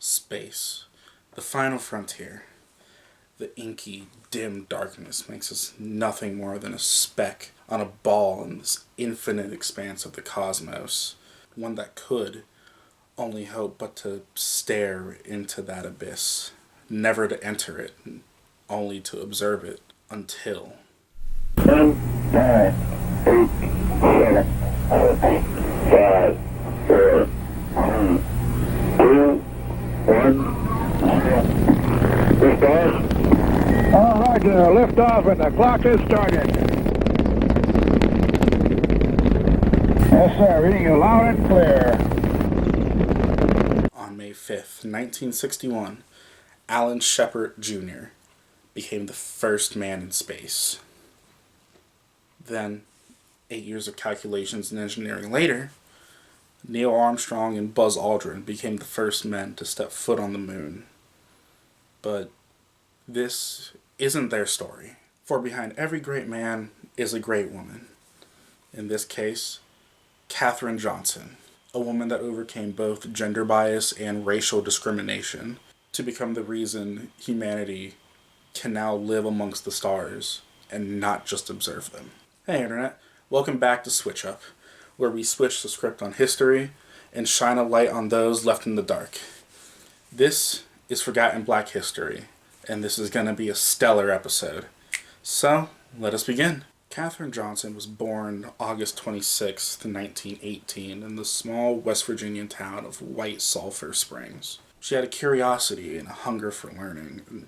Space, the final frontier. The inky, dim darkness makes us nothing more than a speck on a ball in this infinite expanse of the cosmos. One that could only hope but to stare into that abyss, never to enter it, only to observe it until. 10, 9, 8, 7, 6, 5, 4, 3, 2, 1. Lift off. All right, lift off and the clock is started. Yes, sir. Reading you loud and clear. On May 5th, 1961, Alan Shepard Jr. became the first man in space. Then, 8 years of calculations and engineering later, Neil Armstrong and Buzz Aldrin became the first men to step foot on the moon. But this isn't their story, for behind every great man is a great woman. In this case, Kathrine Johnson, a woman that overcame both gender bias and racial discrimination to become the reason humanity can now live amongst the stars and not just observe them. Hey Internet, welcome back to Switch Up, where we switch the script on history and shine a light on those left in the dark. This is Forgotten Black History, and this is going to be a stellar episode. So, let us begin. Kathrine Johnson was born August 26, 1918, in the small West Virginian town of White Sulphur Springs. She had a curiosity and a hunger for learning, and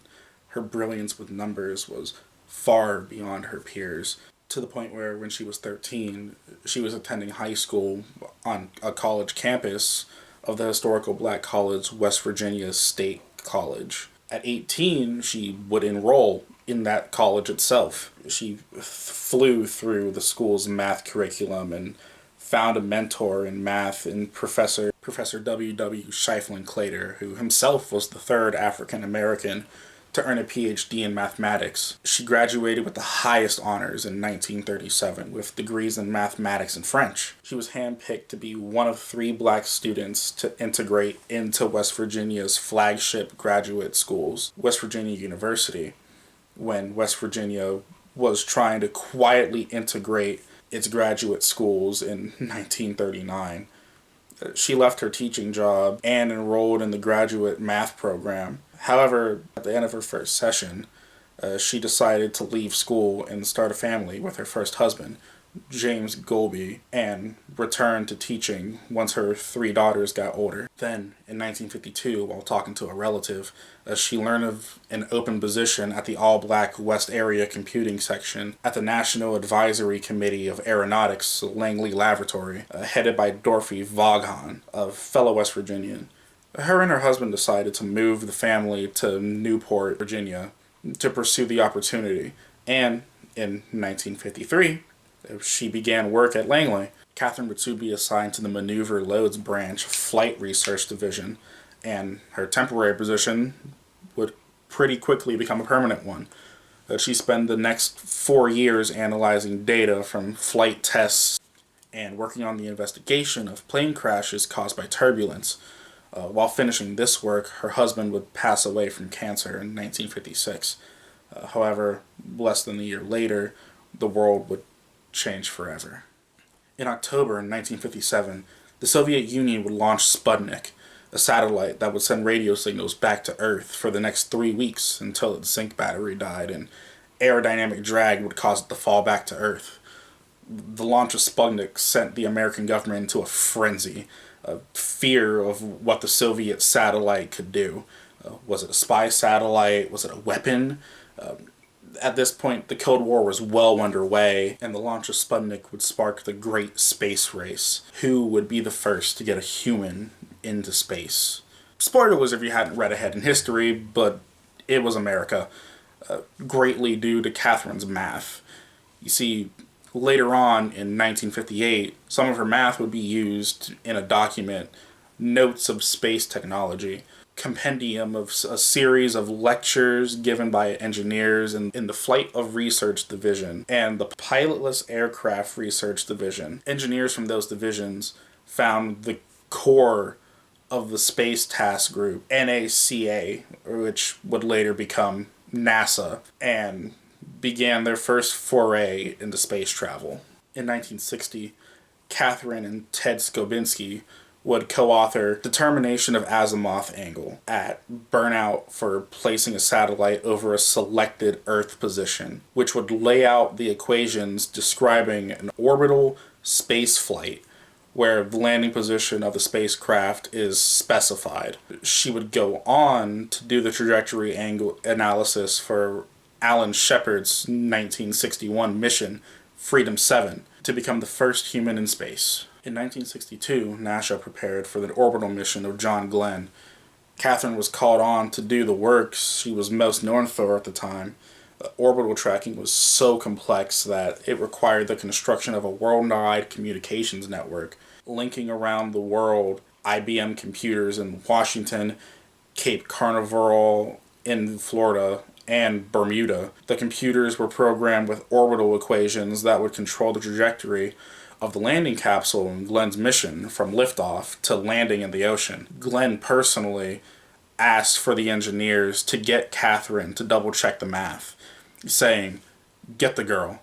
her brilliance with numbers was far beyond her peers, to the point where when she was 13, she was attending high school on a college campus of the historical black college West Virginia State College. At 18, she would enroll in that college itself. She flew through the school's math curriculum and found a mentor in math in Professor W.W. Shiflin Clater, who himself was the third African American to earn a PhD in mathematics. She graduated with the highest honors in 1937 with degrees in mathematics and French. She was handpicked to be one of 3 black students to integrate into West Virginia's flagship graduate schools, West Virginia University, when West Virginia was trying to quietly integrate its graduate schools in 1939. She left her teaching job and enrolled in the graduate math program. However, at the end of her first session, she decided to leave school and start a family with her first husband, James Golby, and return to teaching once her 3 daughters got older. Then, in 1952, while talking to a relative, she learned of an open position at the all-black West Area Computing Section at the National Advisory Committee of Aeronautics Langley Laboratory, headed by Dorothy Vaughan, a fellow West Virginian. Her and her husband decided to move the family to Newport, Virginia, to pursue the opportunity, and in 1953, she began work at Langley. Kathrine would soon be assigned to the Maneuver Loads Branch Flight Research Division, and her temporary position would pretty quickly become a permanent one. She spent the next 4 years analyzing data from flight tests and working on the investigation of plane crashes caused by turbulence. While finishing this work, her husband would pass away from cancer in 1956. However, less than a year later, the world would change forever. In October 1957, the Soviet Union would launch Sputnik, a satellite that would send radio signals back to Earth for the next 3 weeks until its zinc battery died and aerodynamic drag would cause it to fall back to Earth. The launch of Sputnik sent the American government into a frenzy, a fear of what the Soviet satellite could do. Was it a spy satellite? Was it a weapon? At this point, the Cold War was well underway, and the launch of Sputnik would spark the great space race. Who would be the first to get a human into space? Spoilers if you hadn't read ahead in history, but it was America, greatly due to Katherine's math. You see, later on in 1958, some of her math would be used in a document, Notes of Space Technology, compendium of a series of lectures given by engineers in the Flight of Research Division and the Pilotless Aircraft Research Division. Engineers from those divisions found the core of the Space Task Group, NACA, which would later become NASA, and began their first foray into space travel. In 1960, Kathrine and Ted Skobinski would co-author Determination of Azimuth Angle at Burnout for placing a satellite over a selected Earth position, which would lay out the equations describing an orbital space flight where the landing position of the spacecraft is specified. She would go on to do the trajectory angle analysis for Alan Shepard's 1961 mission, Freedom 7, to become the first human in space. In 1962, NASA prepared for the orbital mission of John Glenn. Kathrine was called on to do the work she was most known for at the time. Orbital tracking was so complex that it required the construction of a worldwide communications network, linking around the world IBM computers in Washington, Cape Canaveral in Florida, and Bermuda. The computers were programmed with orbital equations that would control the trajectory of the landing capsule in Glenn's mission from liftoff to landing in the ocean. Glenn personally asked for the engineers to get Kathrine to double check the math, saying, "Get the girl.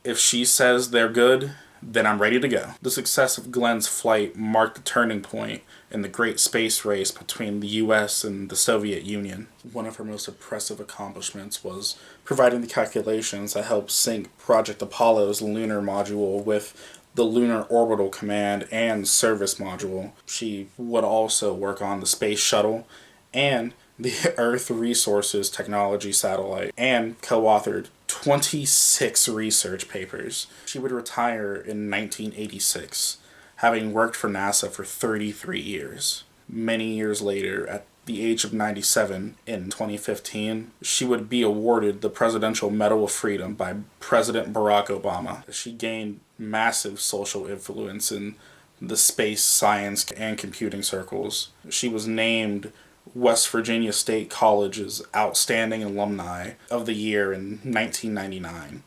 If she says they're good, then I'm ready to go." The success of Glenn's flight marked a turning point in the great space race between the US and the Soviet Union. One of her most impressive accomplishments was providing the calculations that helped sync Project Apollo's lunar module with the Lunar Orbital Command and Service Module. She would also work on the Space Shuttle and the Earth Resources Technology Satellite, and co-authored 26 research papers. She would retire in 1986, having worked for NASA for 33 years. Many years later, at the age of 97 in 2015, she would be awarded the Presidential Medal of Freedom by President Barack Obama. She gained massive social influence in the space, science, and computing circles. She was named West Virginia State College's Outstanding Alumni of the Year in 1999.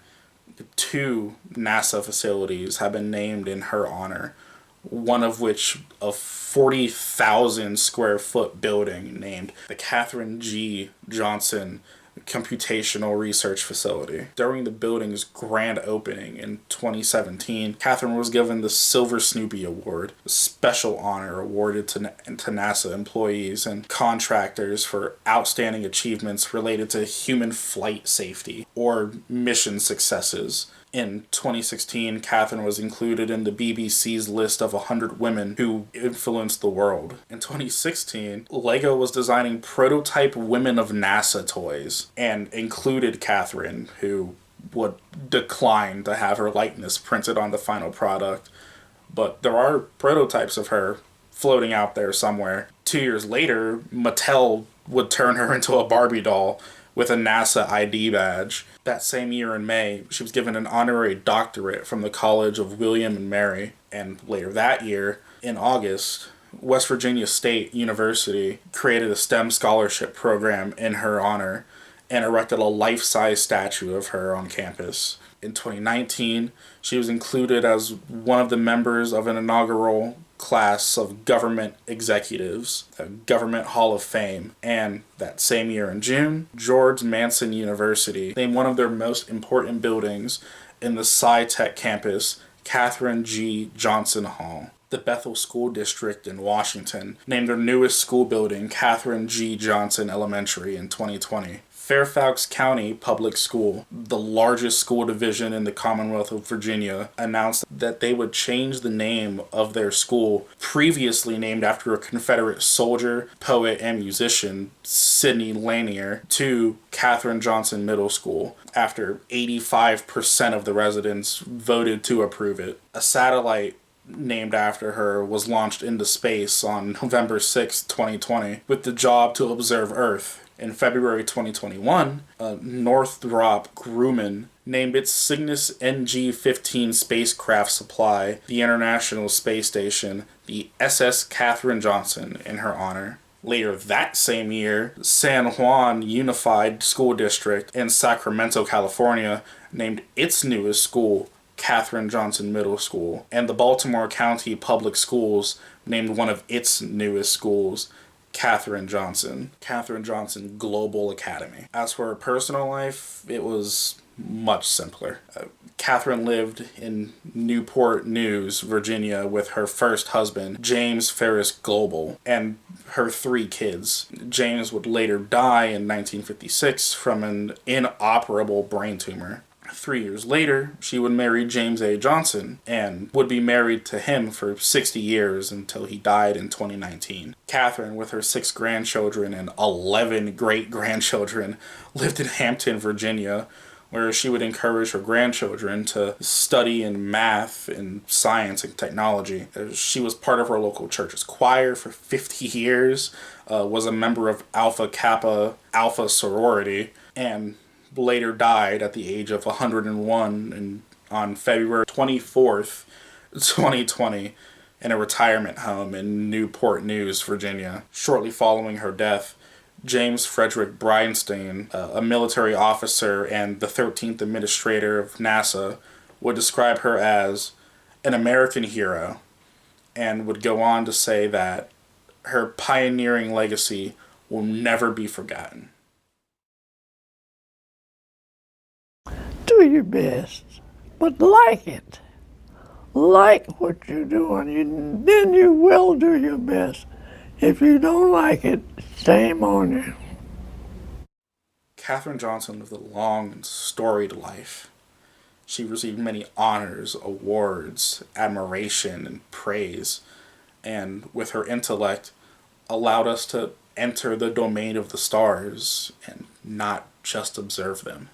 2 NASA facilities have been named in her honor, one of which a 40,000 square foot building named the Katherine G. Johnson Computational Research Facility. During the building's grand opening in 2017, Kathrine was given the Silver Snoopy Award, a special honor awarded to NASA employees and contractors for outstanding achievements related to human flight safety or mission successes. In 2016, Kathrine was included in the BBC's list of 100 women who influenced the world. In 2016, LEGO was designing prototype Women of NASA toys and included Kathrine, who would decline to have her likeness printed on the final product. But there are prototypes of her floating out there somewhere. 2 years later, Mattel would turn her into a Barbie doll with a NASA ID badge. That same year in May, she was given an honorary doctorate from the College of William and Mary. And later that year, in August, West Virginia State University created a STEM scholarship program in her honor and erected a life-size statue of her on campus. In 2019, she was included as one of the members of an inaugural class of government executives, a Government Hall of Fame. And that same year in June, George Mason University named one of their most important buildings in the SciTech campus, Katherine G. Johnson Hall. The Bethel School District in Washington named their newest school building Katherine G. Johnson Elementary in 2020. Fairfax County Public School, the largest school division in the Commonwealth of Virginia, announced that they would change the name of their school, previously named after a Confederate soldier, poet, and musician, Sidney Lanier, to Katherine Johnson Middle School, after 85% of the residents voted to approve it. A satellite named after her was launched into space on November 6, 2020, with the job to observe Earth. In February 2021, Northrop Grumman named its Cygnus NG-15 spacecraft supply, the International Space Station, the SS Katherine Johnson, in her honor. Later that same year, San Juan Unified School District in Sacramento, California, named its newest school Katherine Johnson Middle School, and the Baltimore County Public Schools named one of its newest schools Katherine Johnson Global Academy. As for her personal life, it was much simpler. Katherine lived in Newport News, Virginia, with her first husband, James Ferris Global, and her 3 kids. James would later die in 1956 from an inoperable brain tumor. 3 years later, she would marry James A. Johnson and would be married to him for 60 years until he died in 2019. Katherine, with her 6 grandchildren and 11 great-grandchildren, lived in Hampton, Virginia, where she would encourage her grandchildren to study in math and science and technology. She was part of her local church's choir for 50 years, was a member of Alpha Kappa Alpha sorority, and later died at the age of 101 on February 24th, 2020, in a retirement home in Newport News, Virginia. Shortly following her death, James Frederick Bridenstine, a military officer and the 13th administrator of NASA, would describe her as an American hero, and would go on to say that her pioneering legacy will never be forgotten. Do your best, but like it. Like what you're doing, then you will do your best. If you don't like it, shame on you. Katherine Johnson lived a long and storied life. She received many honors, awards, admiration, and praise, and with her intellect, allowed us to enter the domain of the stars and not just observe them.